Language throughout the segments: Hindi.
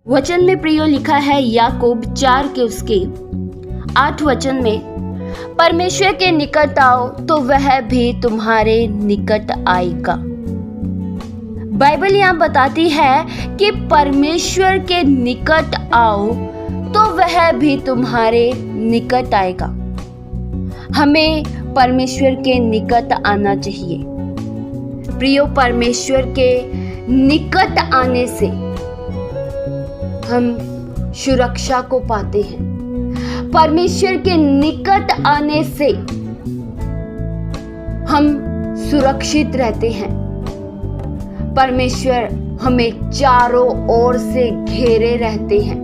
वचन में प्रियो लिखा है याकूब 4 के उसके 8 वचन में, परमेश्वर के निकट आओ तो वह भी तुम्हारे निकट आएगा। बाइबल यहाँ बताती है कि परमेश्वर के निकट आओ तो वह भी तुम्हारे निकट आएगा। हमें परमेश्वर के निकट आना चाहिए। प्रियो, परमेश्वर के निकट आने से हम सुरक्षा को पाते हैं। परमेश्वर के निकट आने से हम सुरक्षित रहते हैं। परमेश्वर हमें चारों ओर से घेरे रहते हैं।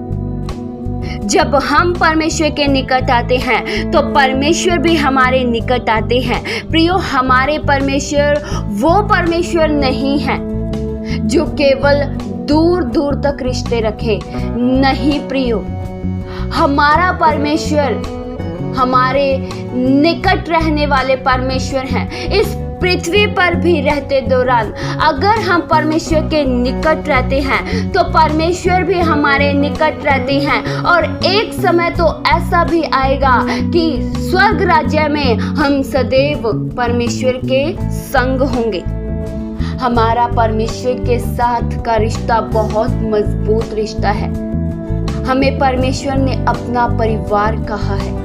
जब हम परमेश्वर के निकट आते हैं तो परमेश्वर भी हमारे निकट आते हैं। प्रियो, हमारे परमेश्वर वो परमेश्वर नहीं है जो केवल दूर दूर तक रिश्ते रखे। नहीं प्रियो, हमारा परमेश्वर हमारे निकट रहने वाले परमेश्वर हैं। इस पृथ्वी पर भी रहते दौरान अगर हम परमेश्वर के निकट रहते हैं तो परमेश्वर भी हमारे निकट रहते हैं। और एक समय तो ऐसा भी आएगा कि स्वर्ग राज्य में हम सदैव परमेश्वर के संग होंगे। हमारा परमेश्वर के साथ का रिश्ता बहुत मजबूत रिश्ता है। हमें परमेश्वर ने अपना परिवार कहा है।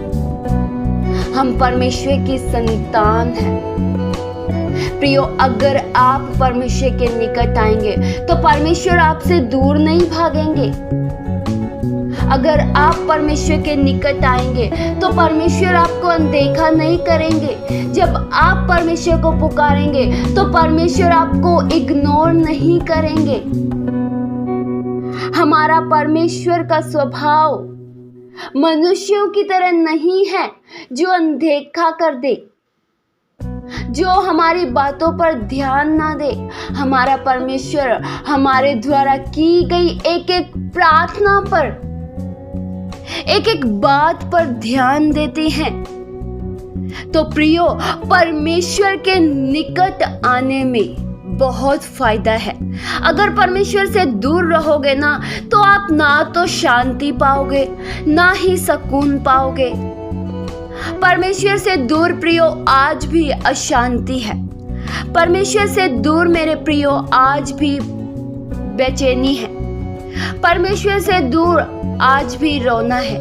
हम परमेश्वर की संतान हैं। प्रियो, अगर आप परमेश्वर के निकट आएंगे तो परमेश्वर आपसे दूर नहीं भागेंगे। अगर आप परमेश्वर के निकट आएंगे तो परमेश्वर आपको अनदेखा नहीं करेंगे। जब आप परमेश्वर को पुकारेंगे तो परमेश्वर आपको इग्नोर नहीं करेंगे। हमारा परमेश्वर का स्वभाव मनुष्यों की तरह नहीं है जो अनदेखा कर दे, जो हमारी बातों पर ध्यान ना दे। हमारा परमेश्वर हमारे द्वारा की गई एक एक प्रार्थना पर, एक एक बात पर ध्यान देते हैं। तो प्रियो, परमेश्वर के निकट आने में बहुत फायदा है। अगर परमेश्वर से दूर रहोगे ना तो आप ना तो शांति पाओगे ना ही सुकून पाओगे। परमेश्वर से दूर प्रियो आज भी अशांति है। परमेश्वर से दूर मेरे प्रियो आज भी बेचैनी है। परमेश्वर से दूर आज भी रोना है।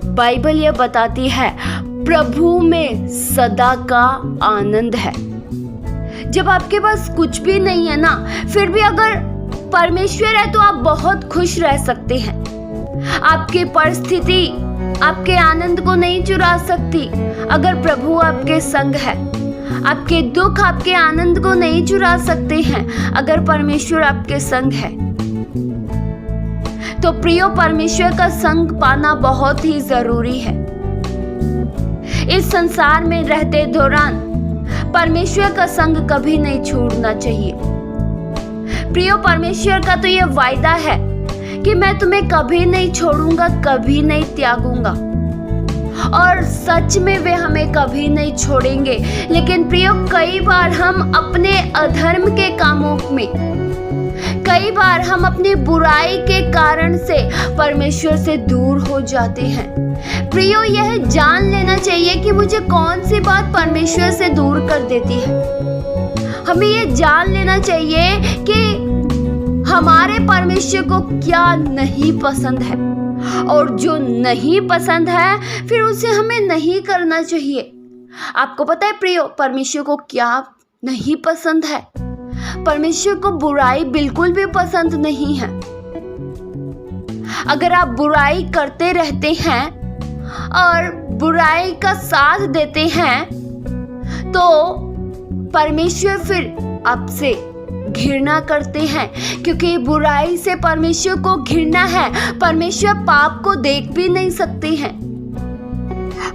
बाइबल यह बताती है प्रभु में सदा का आनंद है। जब आपके पास कुछ भी नहीं है ना, फिर भी अगर परमेश्वर है तो आप बहुत खुश रह सकते हैं। आपकी परिस्थिति आपके आनंद को नहीं चुरा सकती। अगर प्रभु आपके संग है, आपके दुख आपके आनंद को नहीं चुरा सकते हैं। अगर परमेश्वर आपके संग है तो प्रियो, परमेश्वर का संग पाना बहुत ही जरूरी है। इस संसार में रहते दौरान परमेश्वर का संग कभी नहीं छोड़ना चाहिए। प्रियो, परमेश्वर का तो यह वायदा है कि मैं तुम्हें कभी नहीं छोड़ूंगा, कभी नहीं त्यागूंगा। और सच में वे हमें कभी नहीं छोड़ेंगे। लेकिन प्रियो, कई बार हम अपने अधर्म के कामों में, कई बार हम अपनी बुराई के कारण से परमेश्वर से दूर हो जाते हैं। प्रियो, यह जान लेना चाहिए कि मुझे कौन सी बात परमेश्वर से दूर कर देती है। हमें यह जान लेना चाहिए कि हमारे परमेश्वर को क्या नहीं पसंद है, और जो नहीं पसंद है फिर उसे हमें नहीं करना चाहिए। आपको पता है प्रियो, परमेश्वर को क्या नहीं पसंद है? परमेश्वर को बुराई बिल्कुल भी पसंद नहीं है। अगर आप बुराई करते रहते हैं और बुराई का साथ देते हैं तो परमेश्वर फिर आपसे घृणा करते हैं, क्योंकि बुराई से परमेश्वर को घृणा है। परमेश्वर पाप को देख भी नहीं सकते हैं।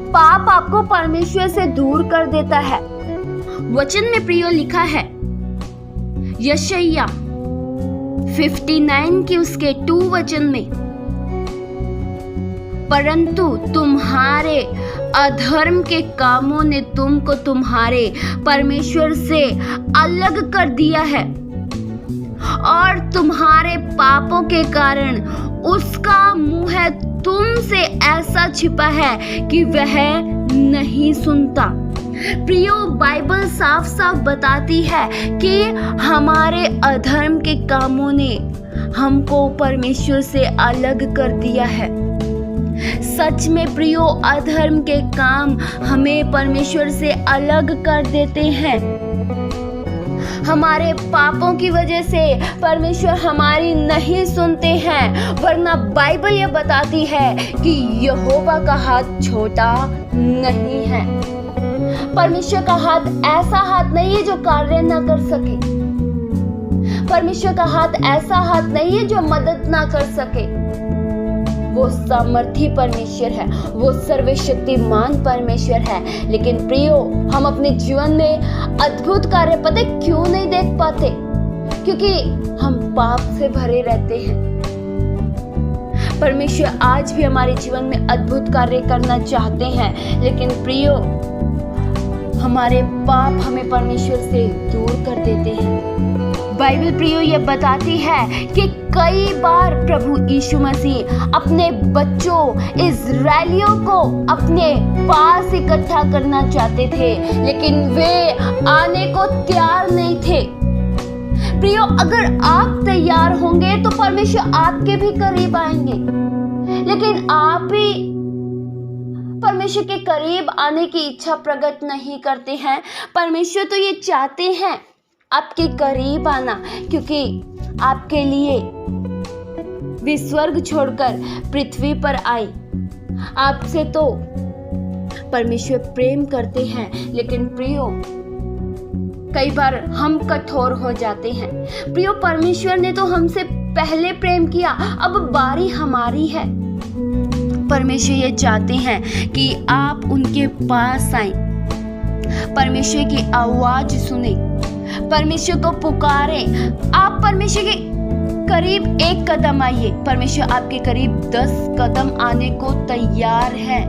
पाप आपको परमेश्वर से दूर कर देता है। वचन में प्रियो लिखा है यशायाह 59 के उसके 2 वचन में, परंतु तुम्हारे अधर्म के कामों ने तुमको तुम्हारे परमेश्वर से अलग कर दिया है और तुम्हारे पापों के कारण उसका मुंह है तुमसे ऐसा छिपा है कि वह नहीं सुनता। प्रियो, बाइबल साफ साफ बताती है कि हमारे अधर्म के कामों ने हमको परमेश्वर से अलग कर दिया है। सच में प्रियो, अधर्म के काम हमें परमेश्वर से अलग कर देते हैं। हमारे पापों की वजह से परमेश्वर हमारी नहीं सुनते हैं, वरना बाइबल ये बताती है कि यहोवा का हाथ छोटा नहीं है। परमेश्वर का हाथ ऐसा हाथ नहीं है जो कार्य ना कर सके। परमेश्वर का हाथ ऐसा हाथ नहीं है जो मदद ना कर सके। वो सामर्थी परमेश्वर है, वो सर्वशक्तिमान परमेश्वर है। लेकिन प्रियो, हम अपने जीवन में अद्भुत कार्य पता क्यों नहीं देख पाते? क्योंकि हम पाप से भरे रहते हैं। परमेश्वर आज भी हमारे जीवन में अद्भुत कार्य करना चाहते हैं, लेकिन प्रियो, हमारे पाप हमें परमेश्वर से दूर कर देते हैं। बाइबल प्रियो ये बताती है कि कई बार प्रभु यीशु मसीह अपने बच्चों इज़राइलियों को अपने पास इकट्ठा करना चाहते थे, लेकिन वे आने को तैयार नहीं थे। प्रियो, अगर आप तैयार होंगे तो परमेश्वर आपके भी करीब आएंगे, लेकिन आप ही परमेश्वर के करीब आने की इच्छा प्रकट नहीं करते हैं। परमेश्वर तो ये चाहते हैं आपके करीब आना, क्योंकि आपके लिए वे स्वर्ग छोड़कर पृथ्वी पर आए। आपसे तो परमेश्वर प्रेम करते हैं, लेकिन प्रियो, कई बार हम कठोर हो जाते हैं। प्रियो, परमेश्वर ने तो हमसे पहले प्रेम किया, अब बारी हमारी है। परमेश्वर ये चाहते हैं कि आप उनके पास आएं, परमेश्वर की आवाज सुने, परमेश्वर को पुकारें। आप परमेश्वर के करीब एक कदम आइए, परमेश्वर आपके करीब 10 कदम आने को तैयार है।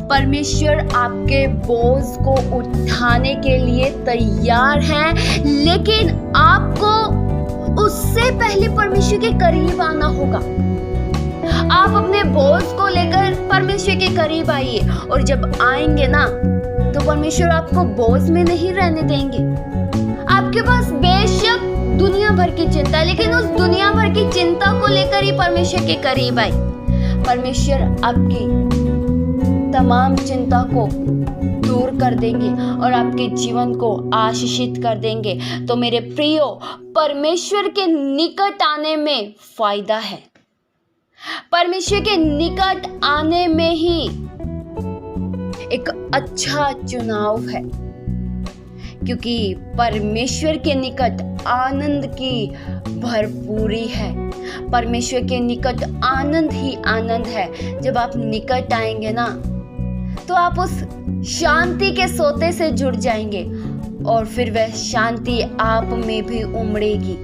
परमेश्वर आपके बोझ को उठाने के लिए तैयार है, लेकिन आपको उससे पहले परमेश्वर के करीब आना होगा। आप अपने बोझ को लेकर परमेश्वर के करीब आइए, और जब आएंगे ना तो परमेश्वर आपको बोझ में नहीं रहने देंगे। आपके पास बेशक दुनिया भर की चिंता है, लेकिन उस दुनिया भर की चिंता को लेकर ही परमेश्वर के करीब आए। परमेश्वर आपकी तमाम चिंता को दूर कर देंगे और आपके जीवन को आशीषित कर देंगे। तो मेरे प्रियो, परमेश्वर के निकट आने में फायदा है। परमेश्वर के निकट आने में ही एक अच्छा चुनाव है, क्योंकि परमेश्वर के निकट आनंद की भरपूरी है। परमेश्वर के निकट आनंद ही आनंद है। जब आप निकट आएंगे ना तो आप उस शांति के सोते से जुड़ जाएंगे, और फिर वह शांति आप में भी उमड़ेगी।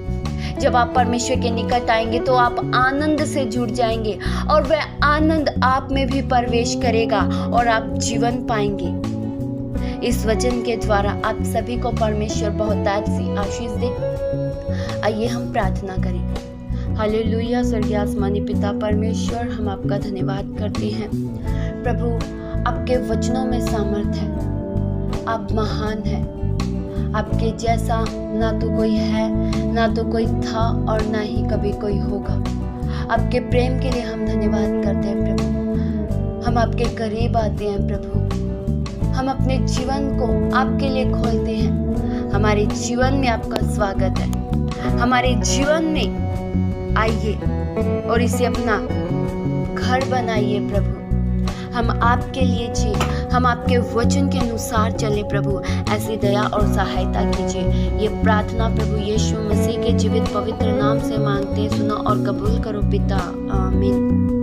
जब आप परमेश्वर के निकट आएंगे तो आप आनंद से जुड़ जाएंगे, और वह आनंद आप में भी प्रवेश करेगा और आप जीवन पाएंगे। इस वचन के द्वारा आप सभी को परमेश्वर बहुतायत सी आशीष दे। आइए हम प्रार्थना करें। हालेलुया। स्वर्गीय आसमानी पिता परमेश्वर, हम आपका धन्यवाद करते हैं। प्रभु, आपके वचनों में सामर्थ है। आप महान हैं। आपके जैसा ना तो कोई है, ना तो कोई था, और ना ही कभी कोई होगा। आपके प्रेम के लिए हम धन्यवाद करते हैं प्रभु। हम आपके करीब आते हैं प्रभु। हम अपने जीवन को आपके लिए खोलते हैं। हमारे जीवन में आपका स्वागत है। हमारे जीवन में आइए और इसे अपना घर बनाइए प्रभु। हम आपके लिए जिए, हम आपके वचन के अनुसार चले प्रभु। ऐसी दया और सहायता कीजिए। ये प्रार्थना प्रभु यीशु मसीह के जीवित पवित्र नाम से मांगते, सुनो और कबूल करो पिता। आमीन।